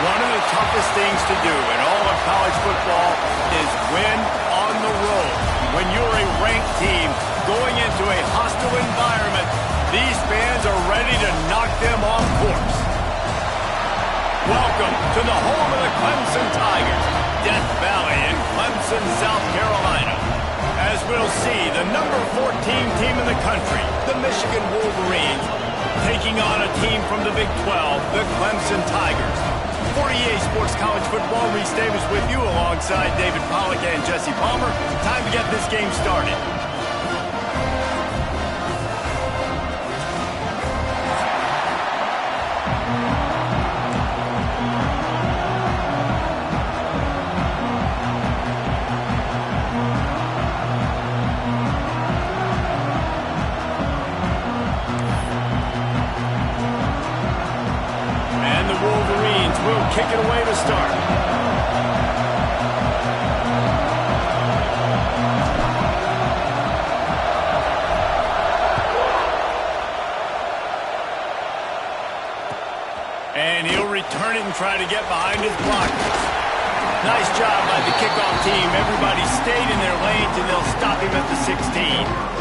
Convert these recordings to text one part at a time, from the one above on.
One of the toughest things to do in all of college football is win on the road. When you're a ranked team going into a hostile environment, these fans are ready to knock them off course. Welcome to the home of the Clemson Tigers, Death Valley in Clemson, South Carolina. As we'll see, the number 14 team in the country, the Michigan Wolverines, taking on a team from the Big 12, the Clemson Tigers. For EA Sports College Football, Reese Davis with you alongside David Pollack and Jesse Palmer. Time to get this game started. Will kick it away to start. And he'll return it and try to get behind his blockers. Nice job by the kickoff team. Everybody stayed in their lanes, and they'll stop him at the 16.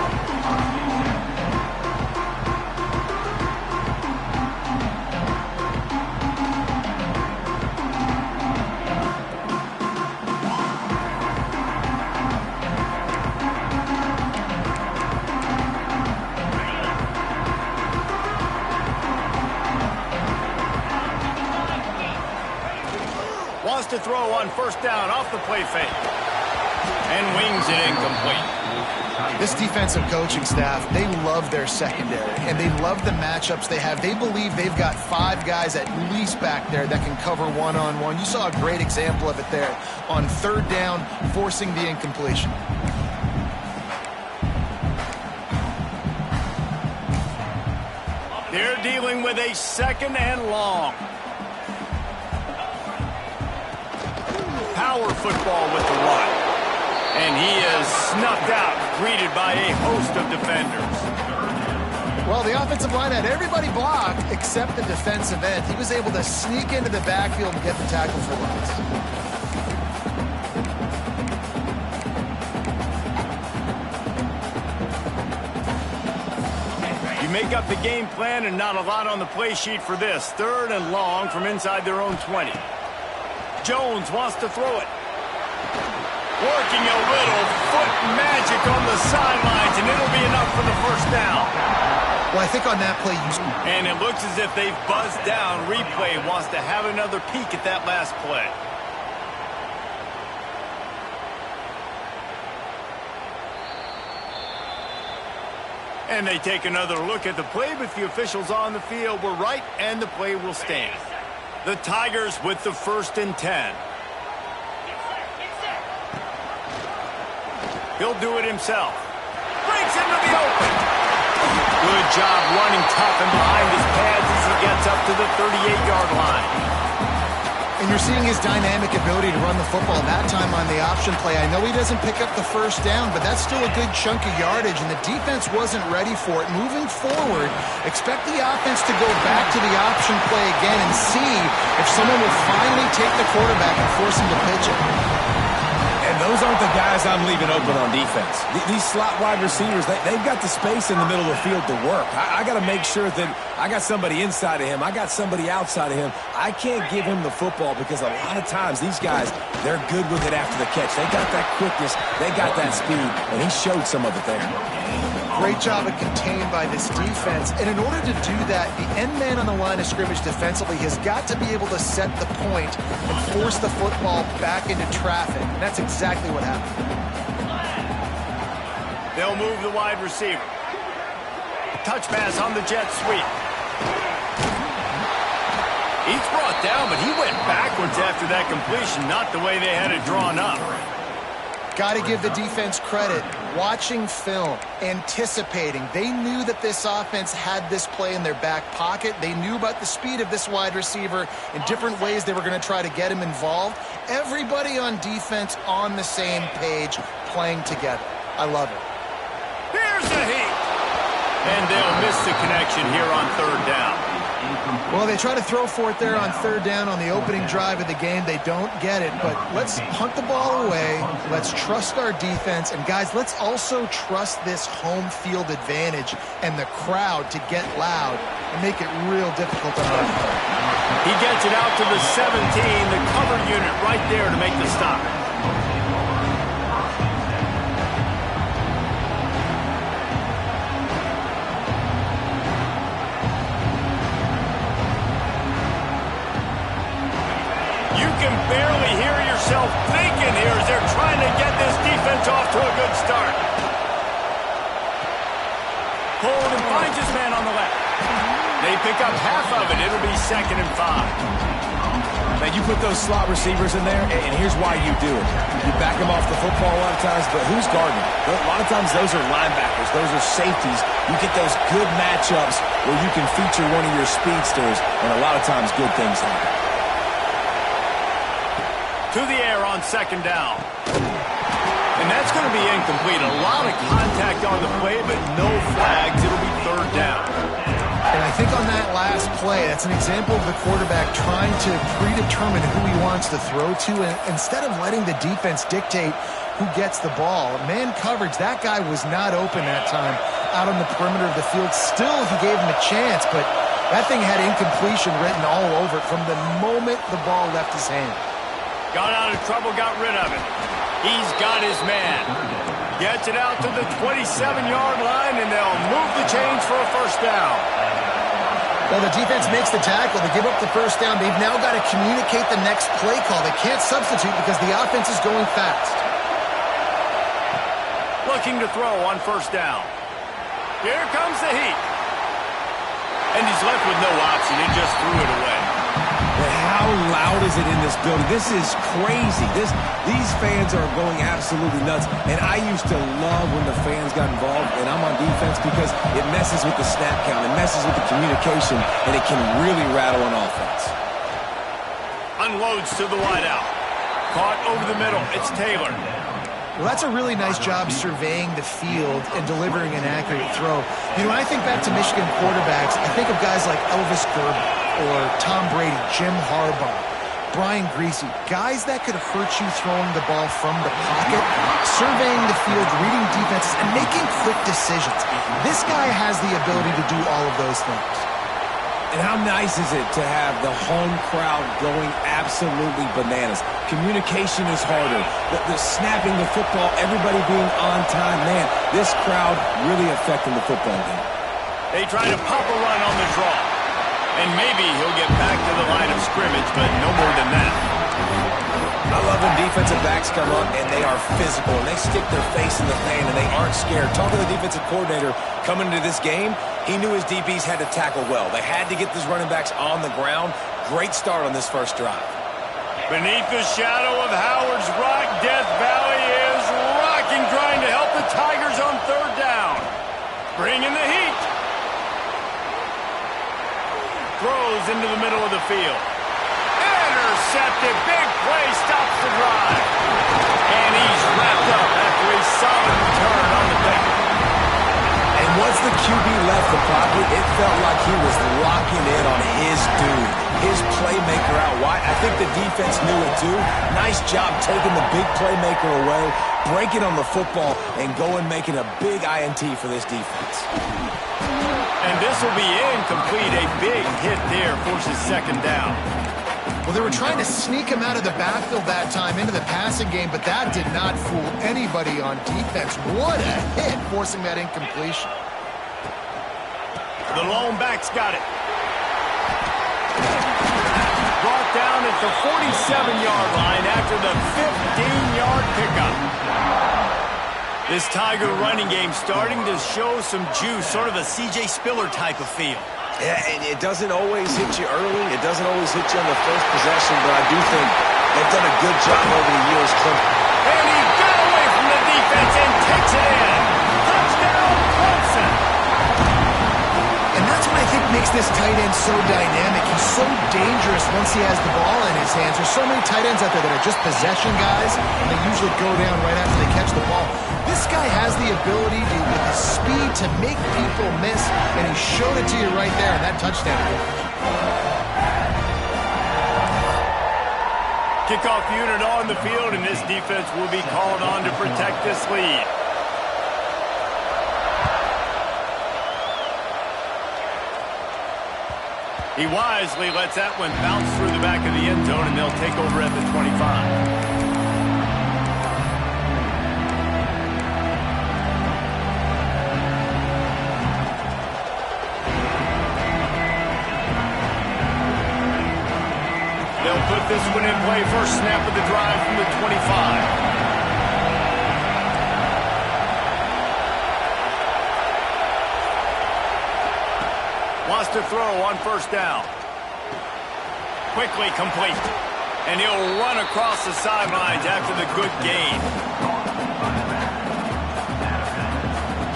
Wants to throw on first down off the play fake. And wings it incomplete. This defensive coaching staff, they love their secondary, and they love the matchups they have. They believe they've got 5 guys at least back there that can cover one-on-one. You saw a great example of it there on third down, forcing the incompletion. They're dealing with a second and long. Power football with the run. And he is snuffed out, greeted by a host of defenders. Well, the offensive line had everybody blocked except the defensive end. He was able to sneak into the backfield and get the tackle for loss. You make up the game plan and not a lot on the play sheet for this. Third and long from inside their own 20. Jones wants to throw it. Working a little foot magic on the sidelines, and it'll be enough for the first down. Well, I think on that play, and it looks as if they've buzzed down. Replay wants to have another peek at that last play. And they take another look at the play, but the officials on the field were right, and the play will stand. The Tigers with the 1st and 10. He'll do it himself. Breaks into the open. Good job running tough and behind his pads as he gets up to the 38-yard line. And you're seeing his dynamic ability to run the football that time on the option play. I know he doesn't pick up the first down, but that's still a good chunk of yardage, and the defense wasn't ready for it. Moving forward, expect the offense to go back to the option play again and see if someone will finally take the quarterback and force him to pitch it. And those aren't the guys I'm leaving open on defense. These slot wide receivers, they've got the space in the middle of the field to work. I got to make sure that I got somebody inside of him. I got somebody outside of him. I can't give him the football because a lot of times these guys, they're good with it after the catch. They got that quickness. They got that speed, and he showed some of it there. Great job of contained by this defense. And in order to do that, the end man on the line of scrimmage defensively has got to be able to set the point and force the football back into traffic. And that's exactly what happened. They'll move the wide receiver. Touch pass on the jet sweep. He's brought down, but he went backwards after that completion, not the way they had it drawn up. Got to give the defense credit. Watching film, anticipating. They knew that this offense had this play in their back pocket. They knew about the speed of this wide receiver and different ways they were going to try to get him involved. Everybody on defense on the same page, playing together. I love it. Here's the heat. And they'll miss the connection here on third down. Well, they try to throw for it there on third down on the opening drive of the game. They don't get it, but let's punt the ball away. Let's trust our defense. And, guys, let's also trust this home field advantage and the crowd to get loud and make it real difficult on our part. He gets it out to the 17, the cover unit right there to make the stop. You can barely hear yourself thinking here as they're trying to get this defense off to a good start. Holden finds his man on the left. They pick up half of it. It'll be 2nd and 5. Man, you put those slot receivers in there, and here's why you do it. You back them off the football a lot of times, but who's guarding? A lot of times those are linebackers. Those are safeties. You get those good matchups where you can feature one of your speedsters, and a lot of times good things happen. To the air on 2nd down. And that's going to be incomplete. A lot of contact on the play, but no flags. It'll be 3rd down. And I think on that last play, that's an example of the quarterback trying to predetermine who he wants to throw to, and instead of letting the defense dictate who gets the ball. Man coverage, that guy was not open that time out on the perimeter of the field. Still, he gave him a chance, but that thing had incompletion written all over it from the moment the ball left his hand. Got out of trouble, got rid of it. He's got his man. Gets it out to the 27-yard line, and they'll move the chains for a 1st down. Well, the defense makes the tackle. They give up the 1st down. They've now got to communicate the next play call. They can't substitute because the offense is going fast. Looking to throw on 1st down. Here comes the heat. And he's left with no option. He just threw it away. But how loud is it in this building? This is crazy. These fans are going absolutely nuts. And I used to love when the fans got involved, and I'm on defense because it messes with the snap count. It messes with the communication, and it can really rattle an offense. Unloads to the wideout. Caught over the middle. It's Taylor. Well, that's a really nice job surveying the field and delivering an accurate throw. You know, when I think back to Michigan quarterbacks, I think of guys like Elvis Gerber or Tom Brady, Jim Harbaugh, Brian Griese, guys that could hurt you throwing the ball from the pocket, surveying the field, reading defenses, and making quick decisions. This guy has the ability to do all of those things. And how nice is it to have the home crowd going absolutely bananas? Communication is harder. The snapping the football, everybody being on time. Man, this crowd really affecting the football game. They try to pop a run on the draw. And maybe he'll get back to the line of scrimmage, but no more than that. I love when defensive backs come up and they are physical and they stick their face in the thing and they aren't scared. Talking to the defensive coordinator coming into this game, he knew his DBs had to tackle well. They had to get these running backs on the ground. Great start on this 1st drive. Beneath the shadow of Howard's Rock, Death Valley is rocking, trying to help the Tigers on 3rd down. Bringing the heat. Throws into the middle of the field. Intercepted. Big play. Stops the drive. And he's wrapped up after a solid return on the pick. And once the QB left the pocket, it felt like he was locking in on his dude, his playmaker out wide. I think the defense knew it too. Nice job taking the big playmaker away, breaking on the football, and going making a big INT for this defense. And this will be incomplete. A big hit there forces 2nd down. Well, they were trying to sneak him out of the backfield that time into the passing game, but that did not fool anybody on defense. What a hit, forcing that incompletion. The lone back's got it. Brought down at the 47-yard line after the 15-yard pickup. This Tiger running game starting to show some juice, sort of a C.J. Spiller type of feel. Yeah, and it doesn't always hit you early. It doesn't always hit you on the 1st possession, but I do think they've done a good job over the years. And he got away from the defense and takes it in. Touchdown, Clemson. And that's what I think makes this tight end so dynamic. He's so dangerous once he has the ball in his hands. There's so many tight ends out there that are just possession guys, and they usually go down right after they catch the ball. This guy has the ability to, with his speed, to make people miss, and he showed it to you right there in that touchdown. Kickoff unit on the field, and this defense will be called on to protect this lead. He wisely lets that one bounce through the back of the end zone, and they'll take over at the 25. They'll put this one in play. First snap of the drive from the 25. Wants to throw on first down. Quickly complete. And he'll run across the sidelines after the good gain.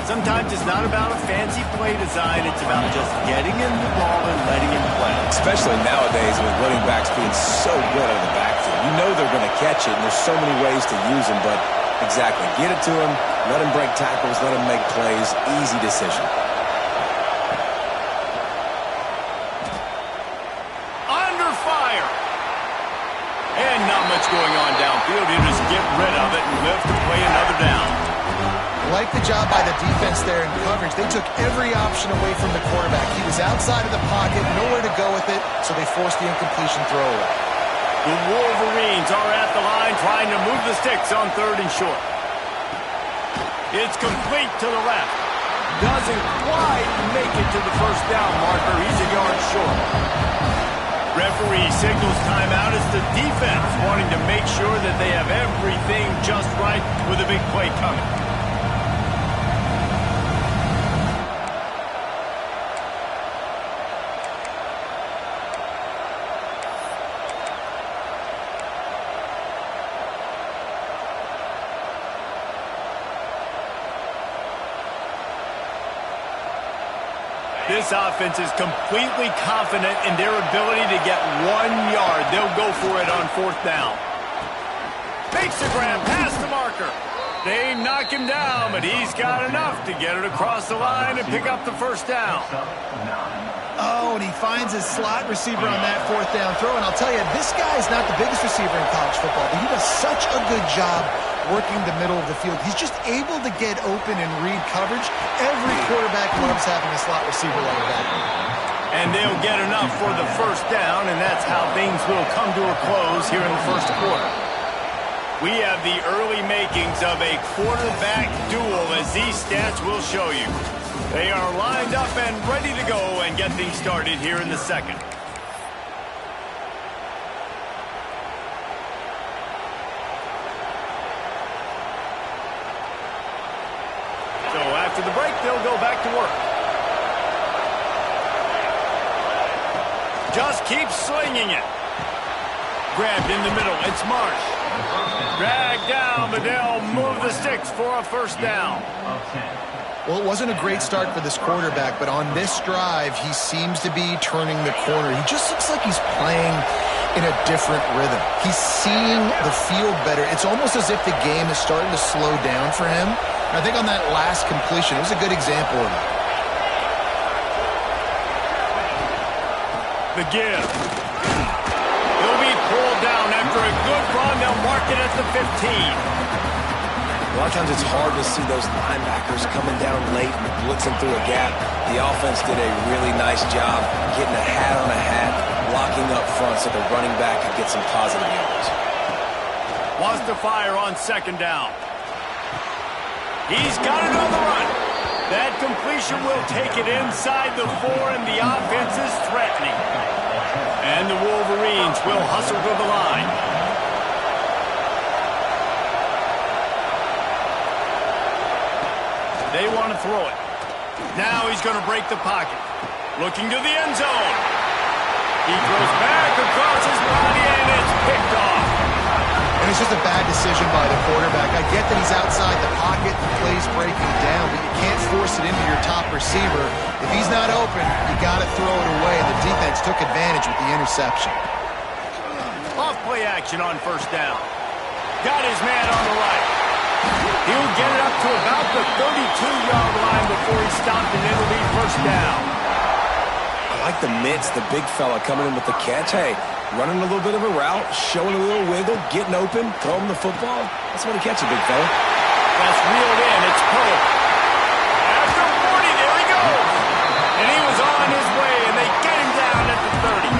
Sometimes it's not about a fancy play design. It's about just getting him the ball and letting him play. Especially nowadays with running backs being so good out of the backfield. You know they're going to catch it, and there's so many ways to use them. But exactly, get it to him, let him break tackles, let him make plays. Easy decision. And not much going on downfield. He'll just get rid of it and live to play another down. Like the job by the defense there in coverage. They took every option away from the quarterback. He was outside of the pocket, nowhere to go with it, so they forced the incompletion throw away. The Wolverines are at the line trying to move the sticks on 3rd and short. It's complete to the left. Doesn't quite make it to the first down marker. He's a yard short. Referee signals timeout as the defense wanting to make sure that they have everything just right with a big play coming. This offense is completely confident in their ability to get 1 yard. They'll go for it on 4th down. Makes the grab past the marker. They knock him down, but he's got enough to get it across the line and pick up the first down. Oh, and he finds his slot receiver on that 4th down throw. And I'll tell you, this guy is not the biggest receiver in college football, but he does such a good job working the middle of the field. He's just able to get open and read coverage. Every quarterback loves having a slot receiver like that. And they'll get enough for the first down, and that's how things will come to a close here in the first quarter. We have the early makings of a quarterback duel, as these stats will show you. They are lined up and ready to go and get things started here in the second. So after the break, they'll go back to work. Just keep slinging it. Grabbed in the middle. It's Marsh. Dragged down, but they'll move the sticks for a first down. Well, it wasn't a great start for this quarterback, but on this drive, he seems to be turning the corner. He just looks like he's playing in a different rhythm. He's seeing the field better. It's almost as if the game is starting to slow down for him. I think on that last completion, it was a good example of it. The give. He'll be pulled down after a good run. They'll mark it at the 15. A lot of times it's hard to see those linebackers coming down late and blitzing through a gap. The offense did a really nice job getting a hat on a hat, blocking up front so the running back could get some positive yards. Wants to fire on 2nd down. He's got it on the run. That completion will take it inside the 4, and the offense is threatening. And the Wolverines will hustle to the line. They want to throw it. Now he's going to break the pocket. Looking to the end zone. He throws back across his body, and it's picked off. And it's just a bad decision by the quarterback. I get that he's outside the pocket, the play's breaking down, but you can't force it into your top receiver. If he's not open, you got to throw it away. The defense took advantage with the interception. Off play action on 1st down. Got his man on the right. He'll get it up to about the 32-yard line before he stopped, and it'll be 1st down. like the mitts, the big fella coming in with the catch. Hey, running a little bit of a route, showing a little wiggle, getting open, throwing the football. That's when he catches, big fella. That's reeled in. It's Pope. After 40, there he goes. And he was on his way, and they get him down at the 30.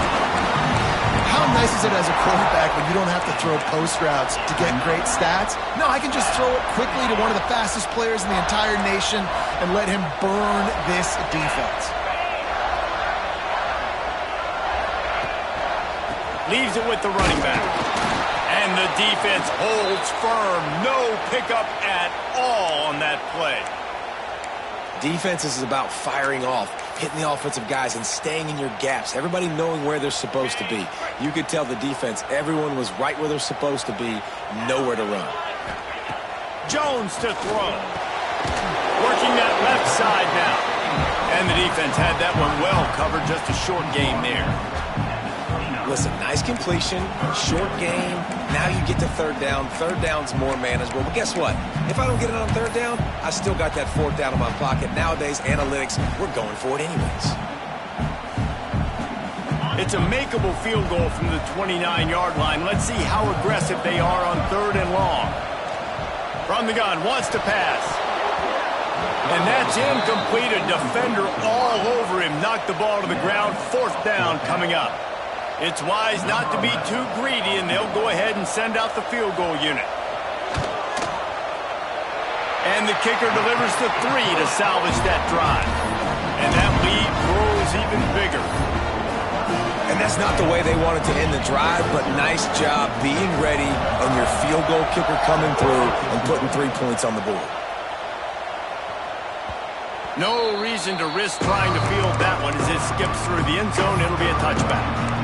How nice is it as a quarterback when you don't have to throw post routes to get great stats? No, I can just throw it quickly to one of the fastest players in the entire nation and let him burn this defense. Leaves it with the running back. And the defense holds firm. No pickup at all on that play. Defense is about firing off, hitting the offensive guys and staying in your gaps. Everybody knowing where they're supposed to be. You could tell the defense, everyone was right where they're supposed to be, nowhere to run. Jones to throw. Working that left side now. And the defense had that one well covered, just a short game there. Listen, nice completion, short game. Now you get to third down. Third down's more manageable. But guess what? If I don't get it on third down, I still got that fourth down in my pocket. Nowadays, analytics, we're going for it anyways. It's a makeable field goal from the 29-yard line. Let's see how aggressive they are on third and long. From the gun, wants to pass. And that's incomplete. A defender all over him. Knocked the ball to the ground. Fourth down coming up. It's wise not to be too greedy, and they'll go ahead and send out the field goal unit. And the kicker delivers the 3 to salvage that drive. And that lead grows even bigger. And that's not the way they wanted to end the drive, but nice job being ready and your field goal kicker coming through and putting 3 points on the board. No reason to risk trying to field that one. As it skips through the end zone, it'll be a touchback.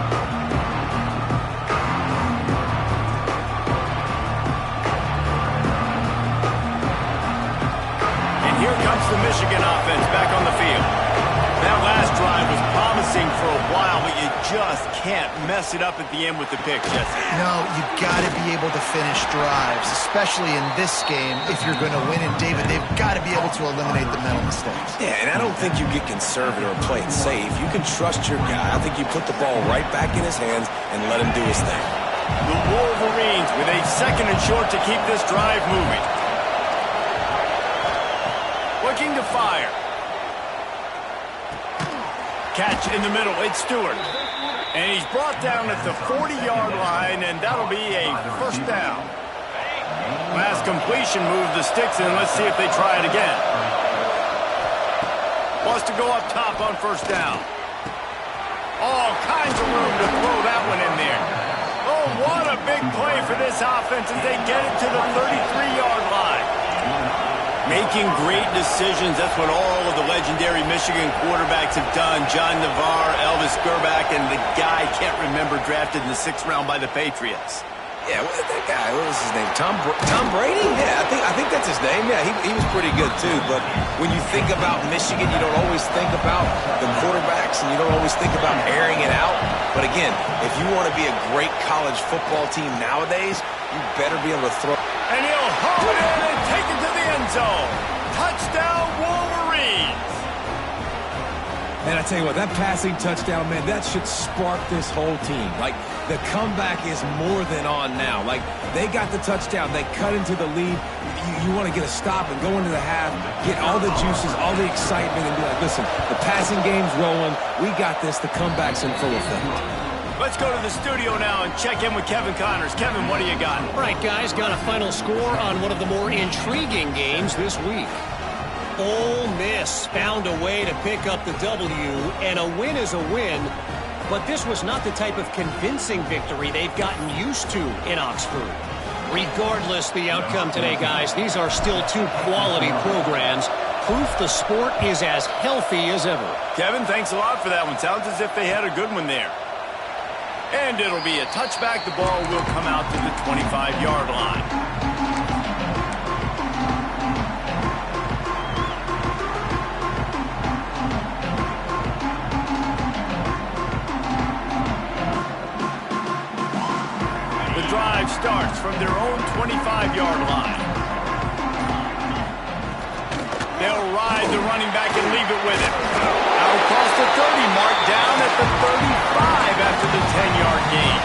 Here comes the Michigan offense back on the field. That last drive was promising for a while, but you just can't mess it up at the end with the pick, Jesse. No, you've got to be able to finish drives, especially in this game if you're going to win. And, David, they've got to be able to eliminate the mental mistakes. Yeah, and I don't think you get conservative or play it safe. You can trust your guy. I think you put the ball right back in his hands and let him do his thing. The Wolverines with a second and short to keep this drive moving. Looking to fire. Catch in the middle. It's Stewart. And he's brought down at the 40-yard line, and that'll be a first down. Last completion moved the sticks in. Let's see if they try it again. Wants to go up top on first down. All kinds of room to throw that one in there. Oh, what a big play for this offense as they get it to the 33-yard line. Making great decisions, that's what all of the legendary Michigan quarterbacks have done. John Navarre, Elvis Gerbach, and the guy, can't remember, drafted in the 6th round by the Patriots. Yeah, that guy, what was his name? Tom Brady? Yeah, I think that's his name. Yeah, he was pretty good too. But when you think about Michigan, you don't always think about the quarterbacks, and you don't always think about airing it out. But again, if you want to be a great college football team nowadays, you better be able to throw. And he'll haul it in and take it to the end zone. Touchdown, Wolverines. Man, I tell you what, that passing touchdown, man, that should spark this whole team. Like, the comeback is more than on now. Like, they got the touchdown. They cut into the lead. You want to get a stop and go into the half, get all the juices, all the excitement, and be like, listen, the passing game's rolling. We got this. The comeback's in full effect. Let's go to the studio now and check in with Kevin Connors. Kevin, what do you got? All right, guys, got a final score on one of the more intriguing games this week. Ole Miss found a way to pick up the W, and a win is a win, but this was not the type of convincing victory they've gotten used to in Oxford. Regardless the outcome today, guys, these are still two quality programs. Proof the sport is as healthy as ever. Kevin, thanks a lot for that one. Sounds as if they had a good one there. And it'll be a touchback. The ball will come out to the 25-yard line. The drive starts from their own 25-yard line. They'll ride the running back and leave it with him. Out across the 30, mark down at the 35 after the 10-yard gain.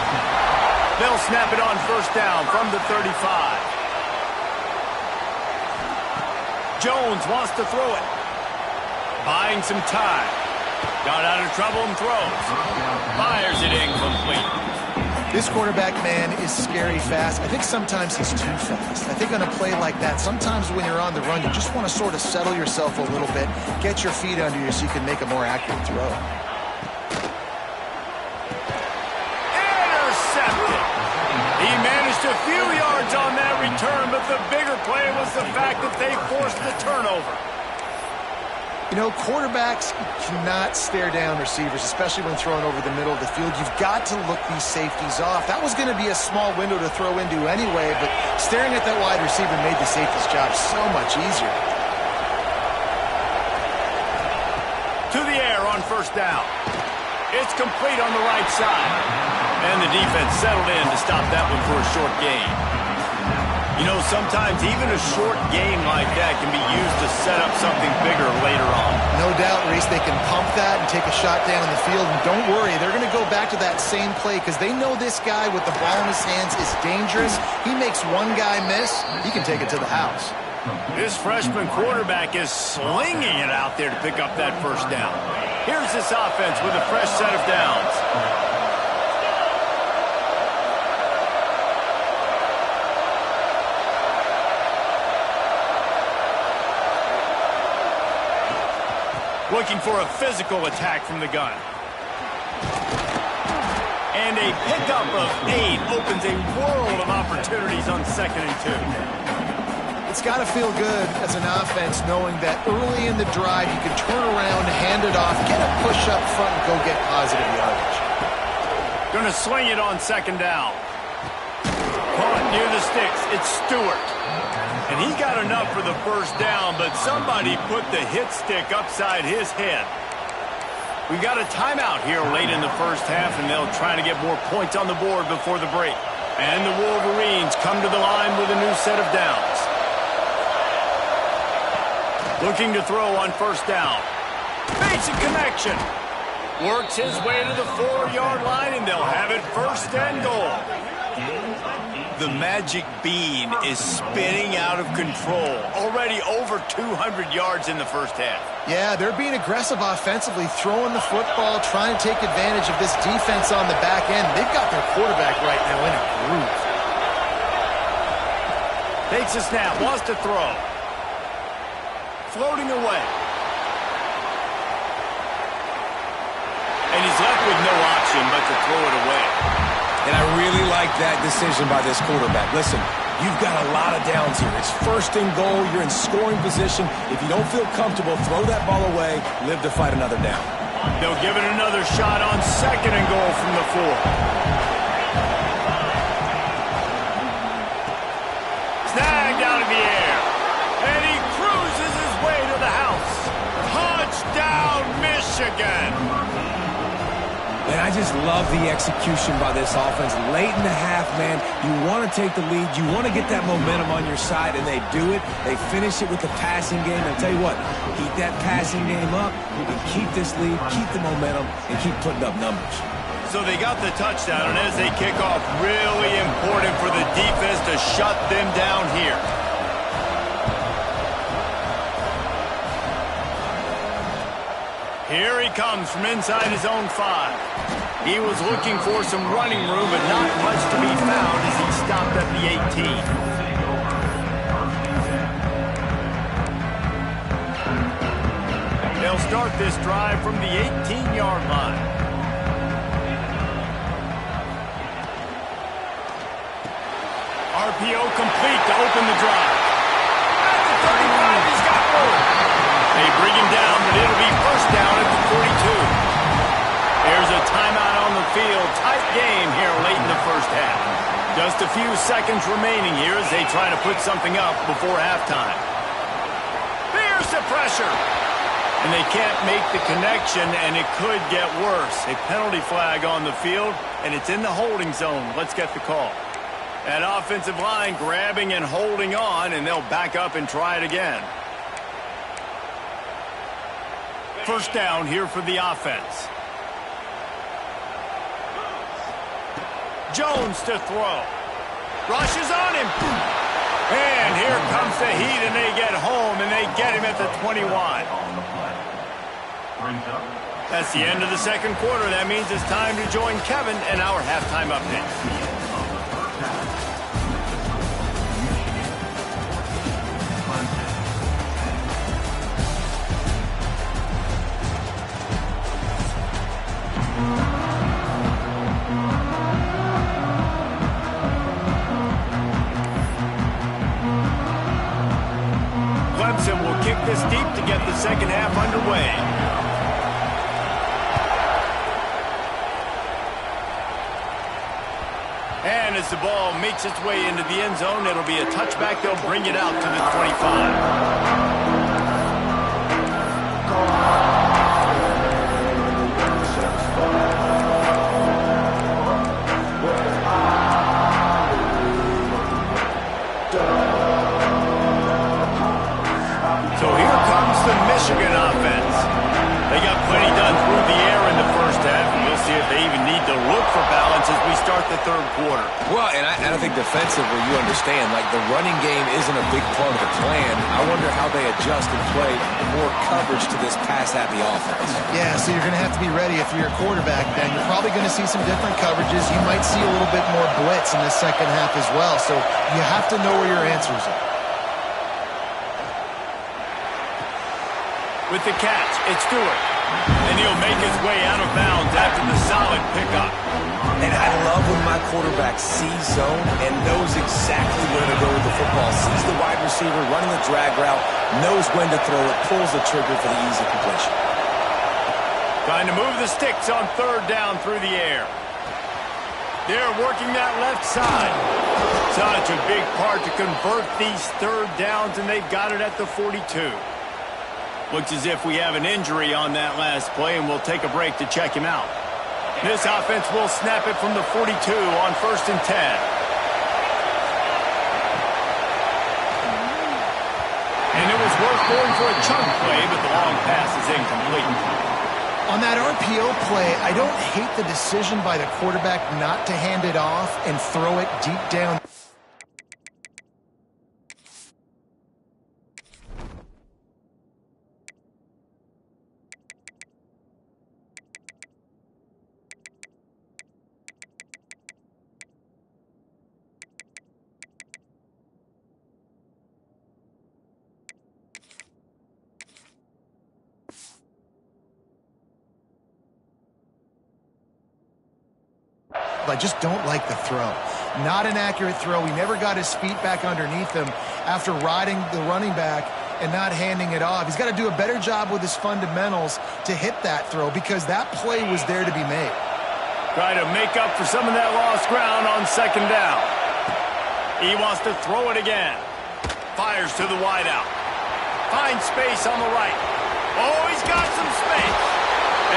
They'll snap it on first down from the 35. Jones wants to throw it. Buying some time. Got out of trouble and throws. Fires it incomplete. This quarterback, man, is scary fast. I think sometimes he's too fast. I think on a play like that, sometimes when you're on the run, you just want to sort of settle yourself a little bit, get your feet under you so you can make a more accurate throw. Intercepted. He managed a few yards on that return, but the bigger play was the fact that they forced the turnover. You know, quarterbacks cannot stare down receivers, especially when thrown over the middle of the field. You've got to look these safeties off. That was going to be a small window to throw into anyway, but staring at that wide receiver made the safety's job so much easier. To the air on first down. It's complete on the right side. And the defense settled in to stop that one for a short gain. You know, sometimes even a short game like that can be used to set up something bigger later on. No doubt, Reese, they can pump that and take a shot down in the field. And don't worry, they're going to go back to that same play because they know this guy with the ball in his hands is dangerous. He makes one guy miss, he can take it to the house. This freshman quarterback is slinging it out there to pick up that first down. Here's this offense with a fresh set of downs. Looking for a physical attack from the gun. And a pickup of 8 opens a world of opportunities on 2nd and 2. It's got to feel good as an offense knowing that early in the drive you can turn around, hand it off, get a push up front, and go get positive yardage. Going to swing it on 2nd down. Caught near the sticks. It's Stewart. And he got enough for the first down, but somebody put the hit stick upside his head. We've got a timeout here late in the first half, and they'll try to get more points on the board before the break. And the Wolverines come to the line with a new set of downs. Looking to throw on first down. Basic connection. Works his way to the 4-yard line, and they'll have it first and goal. The magic bean is spinning out of control. Already over 200 yards in the first half. Yeah, they're being aggressive offensively, throwing the football, trying to take advantage of this defense on the back end. They've got their quarterback right now in a groove. Takes a snap, wants to throw. Floating away. And he's left with no option but to throw it away. And I really like that decision by this quarterback. Listen, you've got a lot of downs here. It's first and goal. You're in scoring position. If you don't feel comfortable, throw that ball away. Live to fight another down. They'll give it another shot on 2nd and goal from the 4. Snagged out of the air. And he cruises his way to the house. Touchdown, Michigan. And I just love the execution by this offense. Late in the half, man, you want to take the lead. You want to get that momentum on your side, and they do it. They finish it with the passing game. And I'll tell you what, keep that passing game up. You can keep this lead, keep the momentum, and keep putting up numbers. So they got the touchdown, and as they kick off, really important for the defense to shut them down here. Here he comes from inside his own 5. He was looking for some running room, but not much to be found as he stopped at the 18. They'll start this drive from the 18-yard line. RPO complete to open the drive. At the 35, he's got room. They bring him down, but it'll be first down at the 42. There's a timeout on the field. Tight game here late in the first half. Just a few seconds remaining here as they try to put something up before halftime. There's the pressure. And they can't make the connection, and it could get worse. A penalty flag on the field, and it's in the holding zone. Let's get the call. That offensive line grabbing and holding on, and they'll back up and try it again. First down here for the offense. Jones to throw. Rushes on him. And here comes the heat, and they get home, and they get him at the 21. That's the end of the second quarter. That means it's time to join Kevin and our halftime update. Clemson will kick this deep to get the second half underway. And as the ball makes its way into the end zone, it'll be a touchback. They'll bring it out to the 25. So here comes the Michigan offense. They got plenty done through the air in the first half, and we'll see if they even need to look for balance as we start the third quarter. Well, and I think defensively, you understand, like the running game isn't a big part of the plan. I wonder how they adjust and play more coverage to this pass-happy offense. Yeah, so you're going to have to be ready if you're a quarterback, then. You're probably going to see some different coverages. You might see a little bit more blitz in the second half as well, so you have to know where your answers are. With the catch, it's Stewart. And he'll make his way out of bounds after the solid pickup. And I love when my quarterback sees zone and knows exactly where to go with the football. Sees the wide receiver running the drag route, knows when to throw it, pulls the trigger for the easy completion. Trying to move the sticks on third down through the air. They're working that left side. Such a big part to convert these third downs, and they've got it at the 42. Looks as if we have an injury on that last play, and we'll take a break to check him out. This offense will snap it from the 42 on 1st and 10. And it was worth going for a chunk play, but the long pass is incomplete. On that RPO play, I don't hate the decision by the quarterback not to hand it off and throw it deep down. I just don't like the throw. Not an accurate throw. He never got his feet back underneath him after riding the running back and not handing it off. He's got to do a better job with his fundamentals to hit that throw because that play was there to be made. Try to make up for some of that lost ground on second down. He wants to throw it again. Fires to the wideout. Finds space on the right. Oh, he's got some space.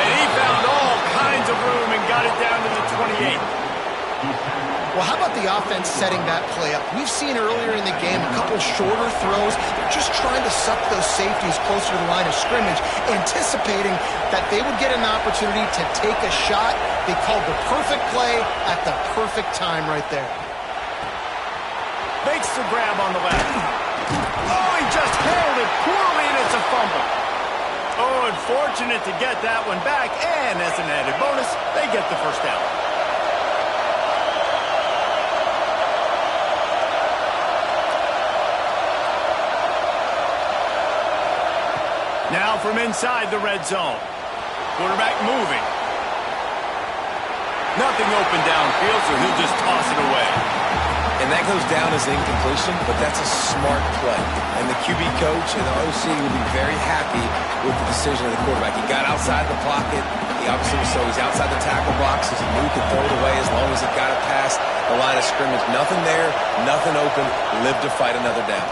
And he found all kinds of room and got it down to the 28. Well, how about the offense setting that play up? We've seen earlier in the game a couple shorter throws. They're just trying to suck those safeties closer to the line of scrimmage, anticipating that they would get an opportunity to take a shot. They called the perfect play at the perfect time right there. Makes the grab on the left. Oh, he just handled it poorly, and it's a fumble. Oh, unfortunate to get that one back, and as an added bonus, they get the first down. Now from inside the red zone. Quarterback moving. Nothing open downfield, so he'll just toss it away. And that goes down as incompletion, but that's a smart play. And the QB coach and the OC will be very happy with the decision of the quarterback. He got outside the pocket. He obviously was so he's outside the tackle box, as he knew he could throw it away as long as it got it past the line of scrimmage. Nothing there, nothing open. Live to fight another down.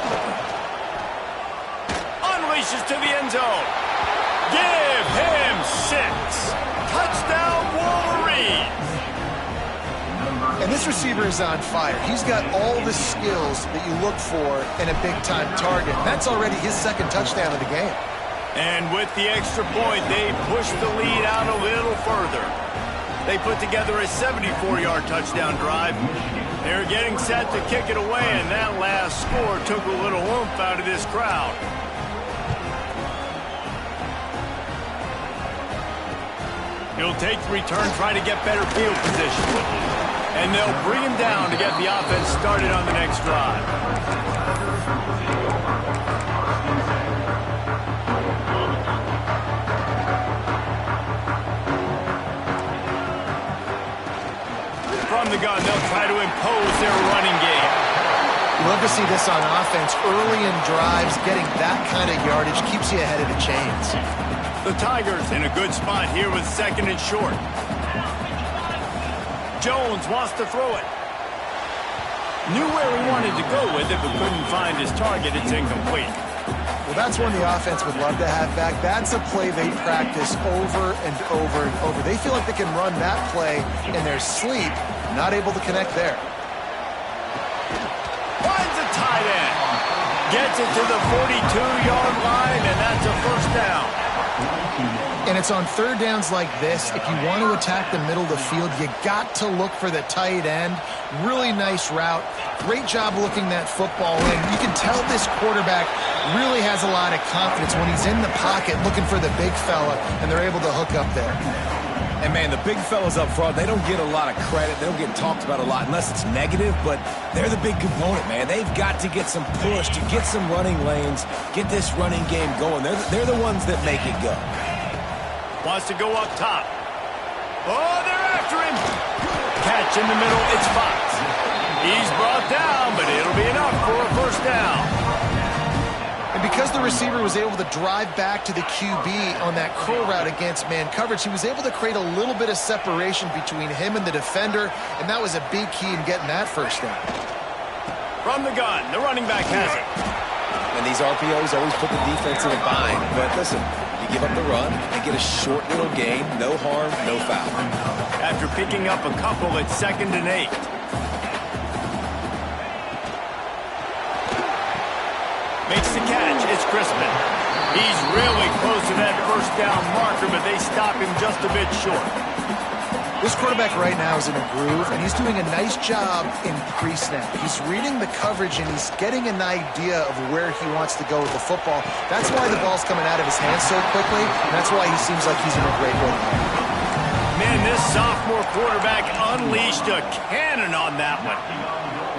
Unleashes to the end zone. Give him 6. Touchdown, Wolverines. And this receiver is on fire. He's got all the skills that you look for in a big-time target. That's already his second touchdown of the game. And with the extra point, they push the lead out a little further. They put together a 74-yard touchdown drive. They're getting set to kick it away, and that last score took a little oomph out of this crowd. He'll take the return, try to get better field position. And they'll bring him down to get the offense started on the next drive. From the gun, they'll try to impose their running game. You love to see this on offense. Early in drives, getting that kind of yardage keeps you ahead of the chains. The Tigers in a good spot here with 2nd and short. Jones wants to throw it. Knew where he wanted to go with it, but couldn't find his target. It's incomplete. Well, that's one the offense would love to have back. That's a play they practice over and over and over. They feel like they can run that play in their sleep, not able to connect there. Finds a tight end. Gets it to the 42-yard line, and that's a first down. And it's on 3rd downs like this. If you want to attack the middle of the field, you got to look for the tight end. Really nice route. Great job looking that football in. You can tell this quarterback really has a lot of confidence when he's in the pocket looking for the big fella, and they're able to hook up there. And, man, the big fellas up front, they don't get a lot of credit. They don't get talked about a lot unless it's negative, but they're the big component, man. They've got to get some push, to get some running lanes, get this running game going. They're the ones that make it go. Wants to go up top. Oh, they're after him. Catch in the middle. It's Fox. He's brought down, but it'll be enough for a first down. And because the receiver was able to drive back to the QB on that curl route against man coverage, he was able to create a little bit of separation between him and the defender, and that was a big key in getting that first down. From the gun, the running back has it. And these RPOs always put the defense in a bind. But listen, you give up the run and get a short little gain, no harm, no foul. After picking up a couple at 2nd and 8. Makes the catch. It's Crispin. He's really close to that first down marker, but they stop him just a bit short. This quarterback right now is in a groove, and he's doing a nice job in pre-snap. He's reading the coverage, and he's getting an idea of where he wants to go with the football. That's why the ball's coming out of his hands so quickly, and that's why he seems like he's in a great rhythm. Man, this sophomore quarterback unleashed a cannon on that one.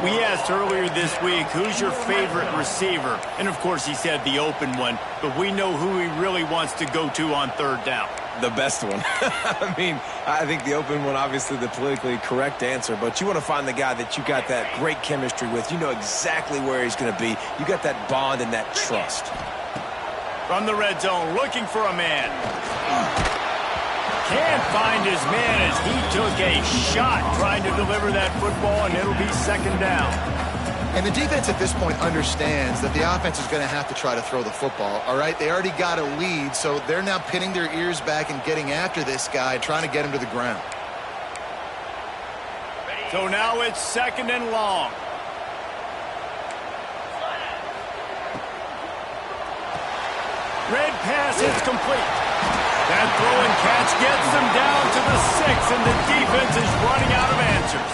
We asked earlier this week, who's your favorite receiver? And, of course, he said the open one, but we know who he really wants to go to on 3rd down. The best one. I mean, I think the open one, obviously the politically correct answer, but you want to find the guy that you got that great chemistry with. You know exactly where he's going to be. You got that bond and that trust. From the red zone, looking for a man. Can't find his man as he took a shot trying to deliver that football, and it'll be 2nd down. And the defense at this point understands that the offense is going to have to try to throw the football, all right? They already got a lead, so they're now pinning their ears back and getting after this guy, trying to get him to the ground. So now it's 2nd and long. Red pass is complete. That throw and catch gets them down to the 6, and the defense is running out of answers.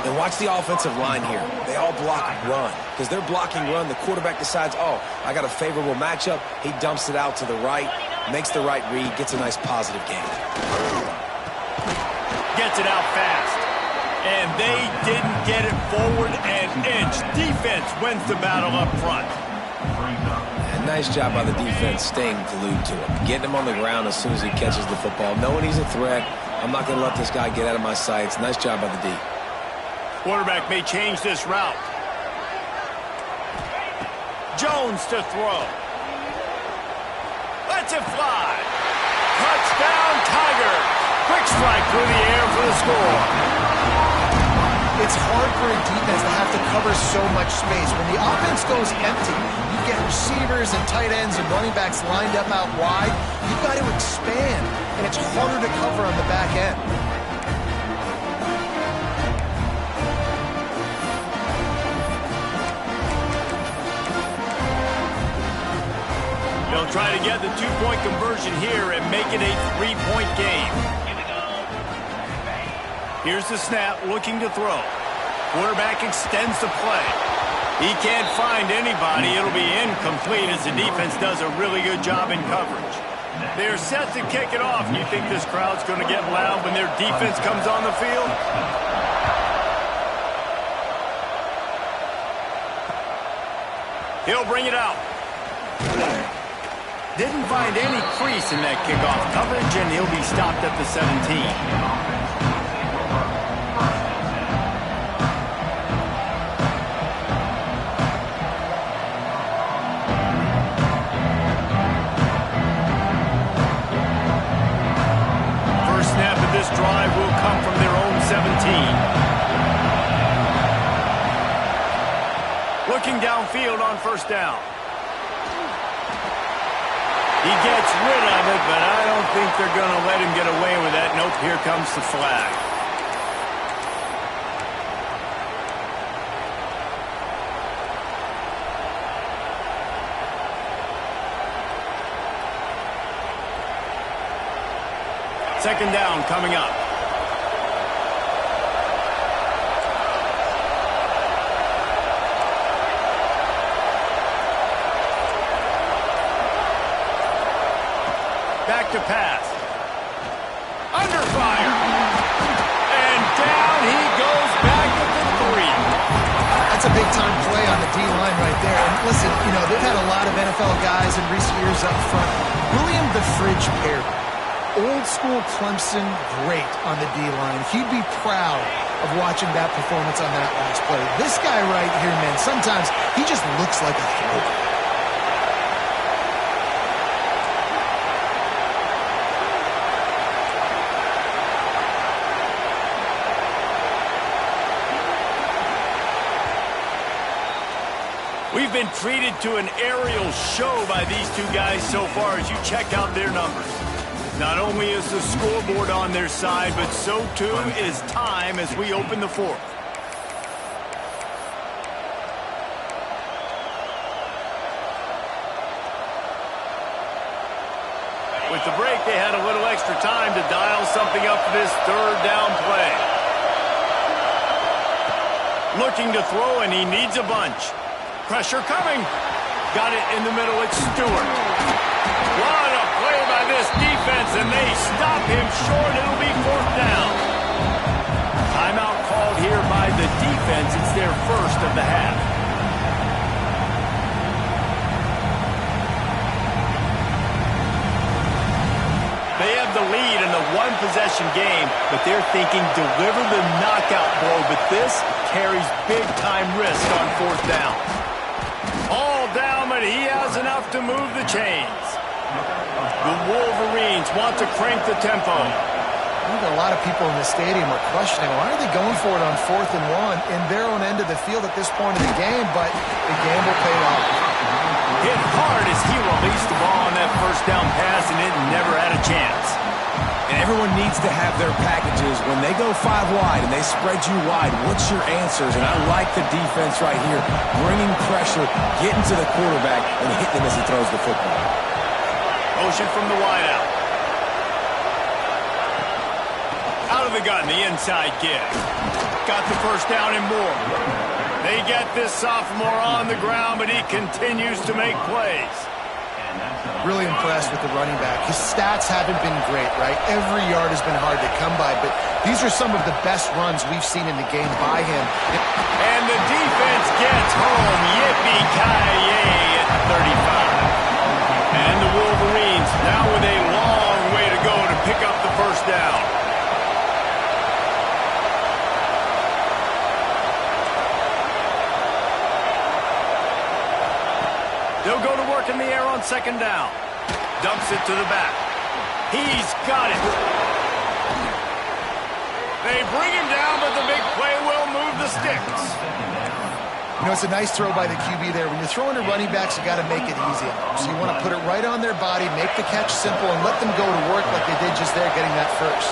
And watch the offensive line here. They all block run. Because they're blocking run, the quarterback decides, oh, I got a favorable matchup. He dumps it out to the right, makes the right read, gets a nice positive gain. Gets it out fast. And they didn't get it forward an inch. Defense wins the battle up front. And nice job by the defense staying glued to him. Getting him on the ground as soon as he catches the football. Knowing he's a threat, I'm not going to let this guy get out of my sights. Nice job by the D. Quarterback may change this route. Jones to throw. Lets it fly. Touchdown, Tigers. Quick strike through the air for the score. It's hard for a defense to have to cover so much space. When the offense goes empty, you get receivers and tight ends and running backs lined up out wide. You've got to expand, and it's harder to cover on the back end. They'll try to get the two-point conversion here and make it a three-point game. Here's the snap, looking to throw. Quarterback extends the play. He can't find anybody. It'll be incomplete as the defense does a really good job in coverage. They're set to kick it off. You think this crowd's going to get loud when their defense comes on the field? He'll bring it out. Didn't find any crease in that kickoff coverage, and he'll be stopped at the 17. Drive will come from their own 17. Looking downfield on first down. He gets rid of it, but I don't think they're going to let him get away with that. Nope, here comes the flag. Second down coming up. Back to pass. Under fire. And down he goes back at the 3. That's a big-time play on the D-line right there. And listen, you know, they've had a lot of NFL guys in recent years up front. William the Fridge Perry. Old-school Clemson, great on the D-line. He'd be proud of watching that performance on that last play. This guy right here, man, sometimes he just looks like a throwback. We've been treated to an aerial show by these two guys so far as you check out their numbers. Not only is the scoreboard on their side, but so too is time as we open the fourth. With the break, they had a little extra time to dial something up for this third down play. Looking to throw, and he needs a bunch. Pressure coming. Got it in the middle. It's Stewart. What a play by this defense, and they stop him short. It'll be fourth down. Timeout called here by the defense. It's their first of the half. They have the lead in the one-possession game, but they're thinking deliver the knockout blow, but this carries big-time risk on fourth down. All down, but he has enough to move the chains. The Wolverines want to crank the tempo. I think a lot of people in the stadium are questioning, why are they going for it on 4th and 1 in their own end of the field at this point in the game, but the gamble paid off. Hit hard as he released the ball on that first down pass, and it never had a chance. And everyone needs to have their packages. When they go 5 wide and they spread you wide, what's your answers? And I like the defense right here, bringing pressure, getting to the quarterback, and hitting him as he throws the football. Motion from the wideout. Out of the gun, the inside give. Got the first down and more. They get this sophomore on the ground, but he continues to make plays. Really impressed with the running back. His stats haven't been great, right? Every yard has been hard to come by, but these are some of the best runs we've seen in the game by him. And the defense gets home. Yippee-ki-yay at 35. And the Wolverines now with a long way to go to pick up the first down. They'll go to work in the air on second down. Dumps it to the back. He's got it. They bring him down, but the big play will move the sticks. You know, it's a nice throw by the QB there. When you're throwing to running backs, you got to make it easy. So you want to put it right on their body, make the catch simple, and let them go to work like they did just there, getting that first.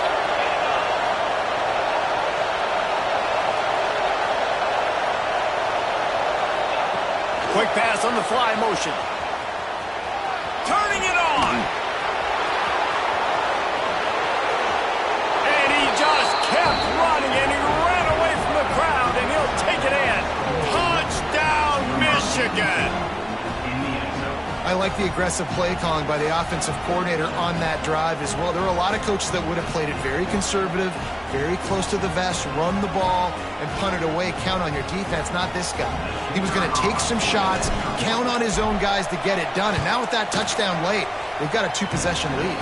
Quick pass on the fly motion. To turning it on. And he just kept running, and he ran away from the crowd, and he'll take it in. Touchdown, Michigan. I like the aggressive play calling by the offensive coordinator on that drive as well. There were a lot of coaches that would have played it very conservative, very close to the vest, run the ball, and punt it away. Count on your defense, not this guy. He was going to take some shots, count on his own guys to get it done. And now with that touchdown late, they've got a 2-possession lead.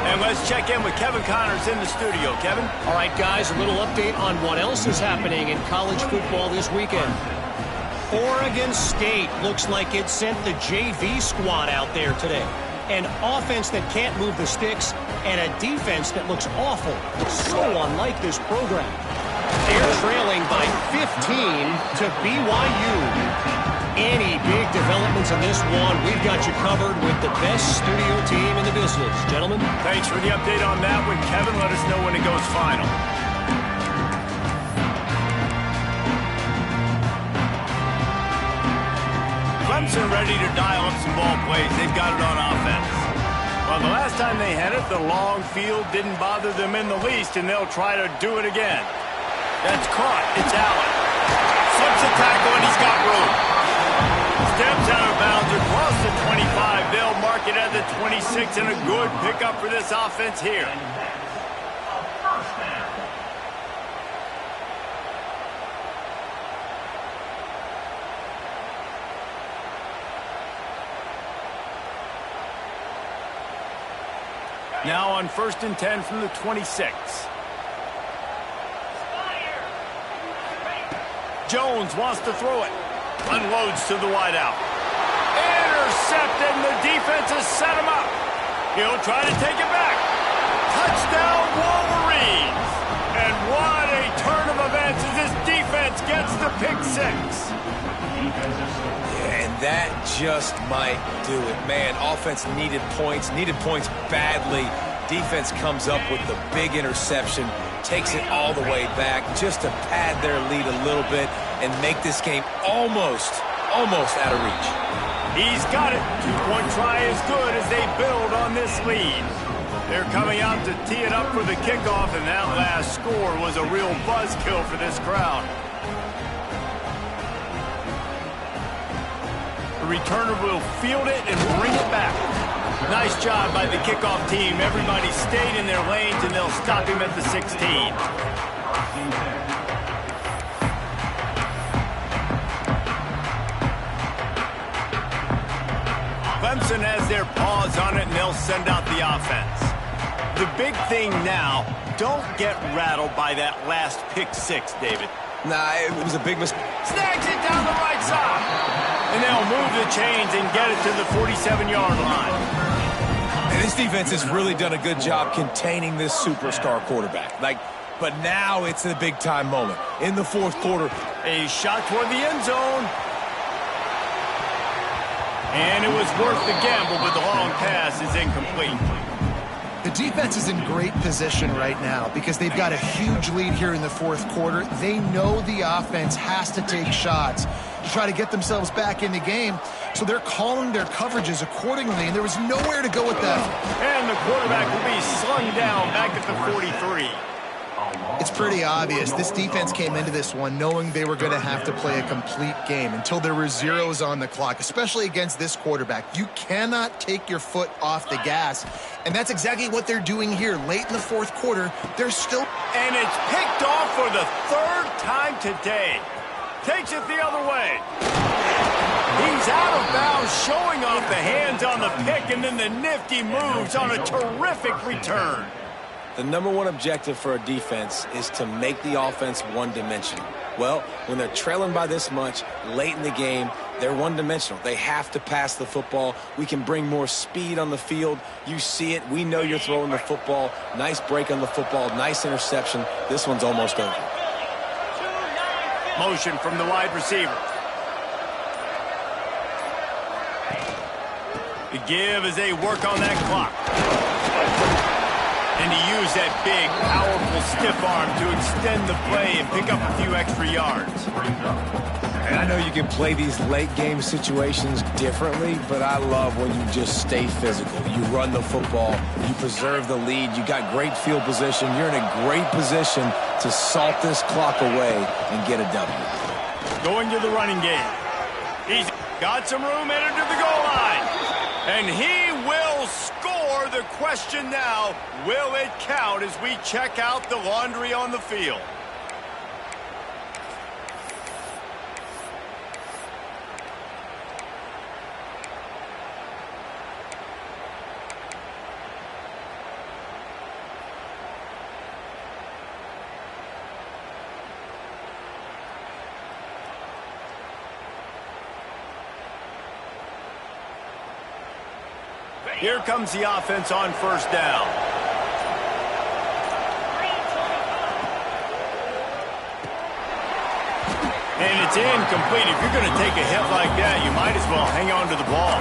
And let's check in with Kevin Connors in the studio. Kevin? All right, guys, a little update on what else is happening in college football this weekend. Oregon State looks like it sent the JV squad out there today. An offense that can't move the sticks and a defense that looks awful. So unlike this program. They're trailing by 15 to BYU. Any big developments in this one, we've got you covered with the best studio team in the business. Gentlemen? Thanks for the update on that one, Kevin. Let us know when it goes final. Clemson ready to dial up some ball plays. They've got it on offense. Well, the last time they had it, the long field didn't bother them in the least, and they'll try to do it again. That's caught. It's Allen. Slips a tackle, and he's got room. Steps out of bounds across the 25. They'll mark it at the 26, and a good pickup for this offense here. Now on 1st and 10 from the 26. Jones wants to throw it. Unloads to the wideout. Intercepted, and the defense has set him up. He'll try to take it back. Touchdown, Wolverines. And what a turn of events as this defense gets the pick six. And that just might do it. Man, offense needed points badly. Defense comes up with the big interception, takes it all the way back just to pad their lead a little bit and make this game almost out of reach. He's got it. Two-point try is good as they build on this lead. They're coming out to tee it up for the kickoff, and that last score was a real buzzkill for this crowd. The returner will field it and bring it back. Nice job by the kickoff team. Everybody stayed in their lanes, and they'll stop him at the 16. Clemson has their paws on it, and they'll send out the offense. The big thing now, don't get rattled by that last pick six, David. Nah, it was a big mistake. Snags it down the right side. And they'll move the chains and get it to the 47-yard line. And this defense has really done a good job containing this superstar quarterback. But now it's a big-time moment. In the fourth quarter. A shot toward the end zone. And it was worth the gamble, but the long pass is incomplete. The defense is in great position right now because they've got a huge lead here in the fourth quarter. They know the offense has to take shots to try to get themselves back in the game, so they're calling their coverages accordingly, and there was nowhere to go with that. And the quarterback will be slung down back at the 43. It's pretty obvious. This defense came into this one knowing they were going to have to play a complete game until there were zeros on the clock, especially against this quarterback. You cannot take your foot off the gas, and that's exactly what they're doing here. Late in the fourth quarter, they're still... And it's picked off for the third time today. Takes it the other way. He's out of bounds, showing off the hands on the pick, and then the nifty moves on a terrific return. The number one objective for a defense is to make the offense one-dimensional. Well, when they're trailing by this much late in the game, they're one-dimensional. They have to pass the football. We can bring more speed on the field. You see it. We know you're throwing the football. Nice break on the football. Nice interception. This one's almost over. Motion from the wide receiver. The give as they work on that clock. And to use that big, powerful, stiff arm to extend the play and pick up a few extra yards. And I know you can play these late-game situations differently, but I love when you just stay physical. You run the football, you preserve the lead, you got great field position, you're in a great position to salt this clock away and get a W. Going to the running game. He's got some room headed to the goal line. And he will score. The question now, will it count as we check out the laundry on the field? Here comes the offense on first down. And it's incomplete. If you're going to take a hit like that, you might as well hang on to the ball.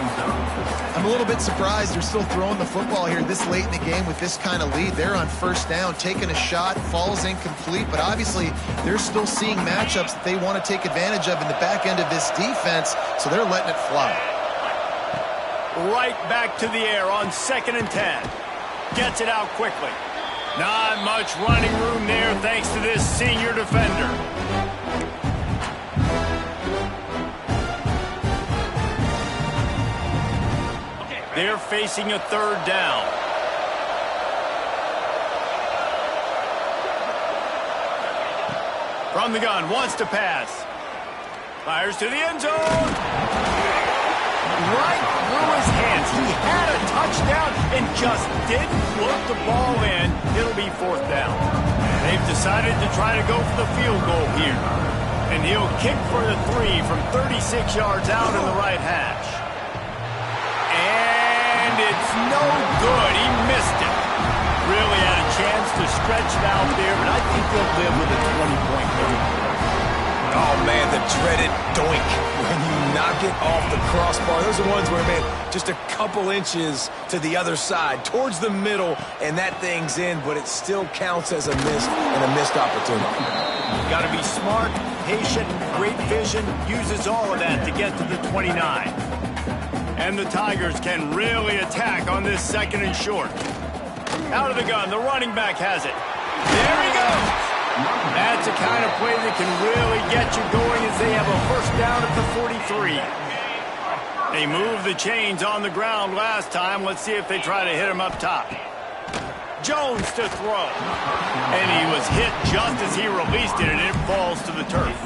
I'm a little bit surprised they're still throwing the football here this late in the game with this kind of lead. They're on first down, taking a shot, falls incomplete, but obviously they're still seeing matchups that they want to take advantage of in the back end of this defense, so they're letting it fly. Right back to the air on 2nd and 10. Gets it out quickly. Not much running room there thanks to this senior defender. They're facing a 3rd down. From the gun, wants to pass. Fires to the end zone. Right through his hands. He had a touchdown and just didn't look the ball in. It'll be 4th down. They've decided to try to go for the field goal here. And he'll kick for the 3 from 36 yards out in the right hash. And it's no good. He missed it. Really had a chance to stretch it out there, but I think they'll live with a 20-point lead. Oh, man, the dreaded doink when you knock it off the crossbar. Those are ones where, man, just a couple inches to the other side, towards the middle, and that thing's in, but it still counts as a miss and a missed opportunity. Got to be smart, patient, great vision, uses all of that to get to the 29. And the Tigers can really attack on this 2nd and short. Out of the gun, the running back has it. There he goes. That's the kind of play that can really get you going as they have a 1st down at the 43. They moved the chains on the ground last time. Let's see if they try to hit him up top. Jones to throw. And he was hit just as he released it, and it falls to the turf.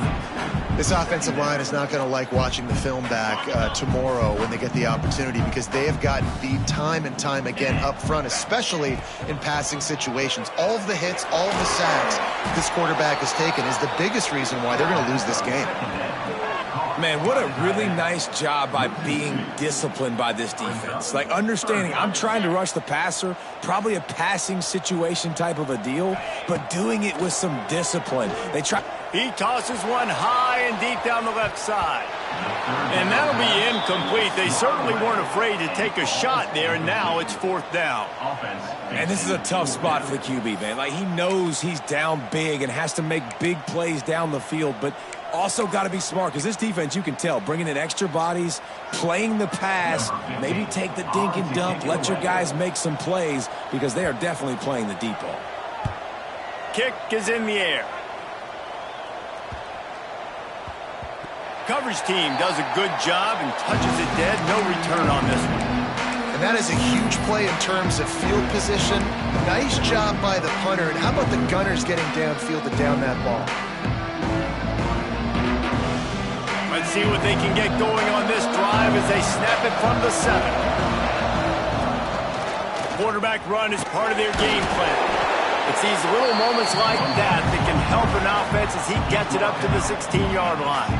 This offensive line is not going to like watching the film back tomorrow when they get the opportunity, because they have gotten beat time and time again up front, especially in passing situations. All of the hits, all of the sacks this quarterback has taken is the biggest reason why they're going to lose this game. Man, what a really nice job by being disciplined by this defense. Like, understanding I'm trying to rush the passer, probably a passing situation type of a deal, but doing it with some discipline. They try. He tosses one high and deep down the left side. And that'll be incomplete. They certainly weren't afraid to take a shot there, and now it's 4th down. And this is a tough spot for the QB, man. Like, he knows he's down big and has to make big plays down the field, but also got to be smart, because this defense, you can tell, bringing in extra bodies, playing the pass, maybe take the dink and dump, let your guys make some plays, because they are definitely playing the deep ball. Kick is in the air. Coverage team does a good job and touches it dead. No return on this one. And that is a huge play in terms of field position. Nice job by the punter. And how about the gunners getting downfield to down that ball? Let's see what they can get going on this drive as they snap it from the 7. Quarterback run is part of their game plan. It's these little moments like that that can help an offense as he gets it up to the 16-yard line.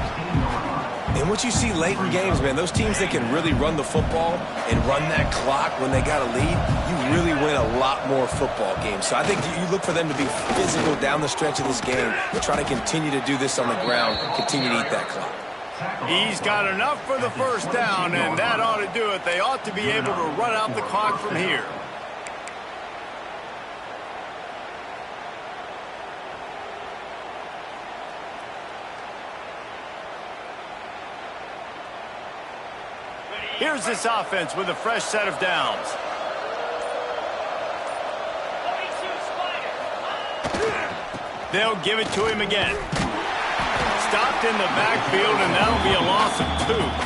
And what you see late in games, man, those teams that can really run the football and run that clock when they got a lead, you really win a lot more football games. So I think you look for them to be physical down the stretch of this game and try to continue to do this on the ground, continue to eat that clock. He's got enough for the 1st down, and that ought to do it. They ought to be able to run out the clock from here. Here's this offense with a fresh set of downs. They'll give it to him again. Stopped in the backfield, and that'll be a loss of 2.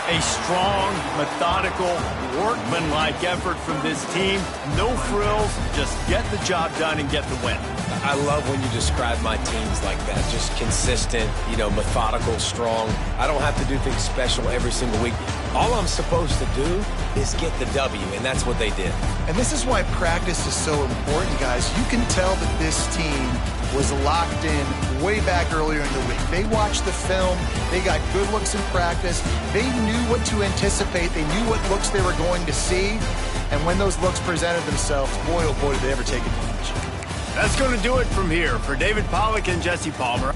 A strong, methodical, workmanlike effort from this team. No frills, just get the job done and get the win. I love when you describe my teams like that. Just consistent, methodical, strong. I don't have to do things special every single week. All I'm supposed to do is get the W, and that's what they did. And this is why practice is so important, guys. You can tell that this team was locked in way back earlier in the week. They watched the film. They got good looks in practice. They knew what to anticipate. They knew what looks they were going to see. And when those looks presented themselves, boy, oh boy, did they ever take advantage. That's going to do it from here. For David Pollack and Jesse Palmer.